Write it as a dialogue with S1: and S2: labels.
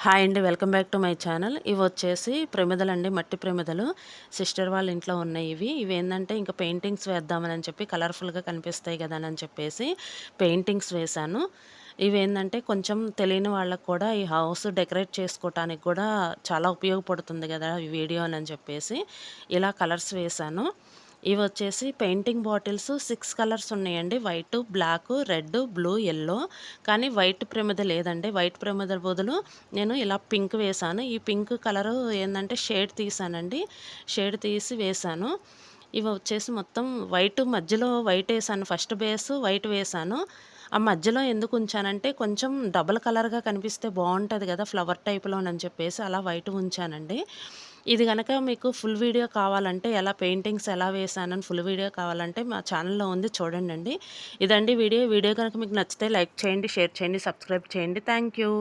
S1: Hi అండి. Welcome back to my channel. ఇవొచ్చేసి ప్రమిదలండి. మట్టి ప్రమిదలు. సిస్టర్ వాళ్ళ ఇంట్లో ఉన్నాయి ఇవి. ఇవేందంటే ఇంక పెయింటింగ్స్ వేద్దామని చెప్పి కలర్‌ఫుల్‌గా కనిపిస్తాయి గదని చెప్పేసి పెయింటింగ్స్ వేశాను. ఇవేందంటే కొంచెం తెలియని వాళ్ళకి కూడా ఈ హౌస్ డెకరేట్ చేసుకోవటానికి కూడా చాలా ఉపయోగపడుతుంది గదా! ఈ వీడియో అని చెప్పేసి ఇలా కలర్స్ వేశాను. ఇవొచ్చేసి పెయింటింగ్ బాటిల్స్ 6 కలర్స్ ఉన్నాయండి. White, black, red, blue, yellow. కానీ వైట్ ప్రమిద లేదండి. వైట్ ప్రమిద బదులు నేను ఇలా పింక్ వేశాను. ఈ పింక్ కలరు ఏందంటే షేడ్ తీశానండి. షేడ్ తీసి వేశాను. ఇవొచ్చేసి మొత్తం వైట్ మధ్యలో వైటేశాను. ఫస్ట్ బేసు వైట్ వేశాను. ఆ మధ్యలో ఎందుకుంచానంటే కొంచెం డబుల్ కలర్‌గా కనిపిస్తే బావుంటది గదా! ఫ్లవర్ టైప్‌లోనని చెప్పేసి అలా వైట్ ఉంచానండి. ఇది గనక మీకు ఫుల్ వీడియో కావాలంటే పెయింటింగ్స్ ఎలా వేశానని ఫుల్ వీడియో కావాలంటే మా ఛానల్‌లో ఉంది చూడండండి. ఇదండి వీడియో. వీడియో గనక మీకు నచ్చితే లైక్ చేయండి, షేర్ చేయండి, సబ్స్క్రైబ్ చేయండి. Thank you.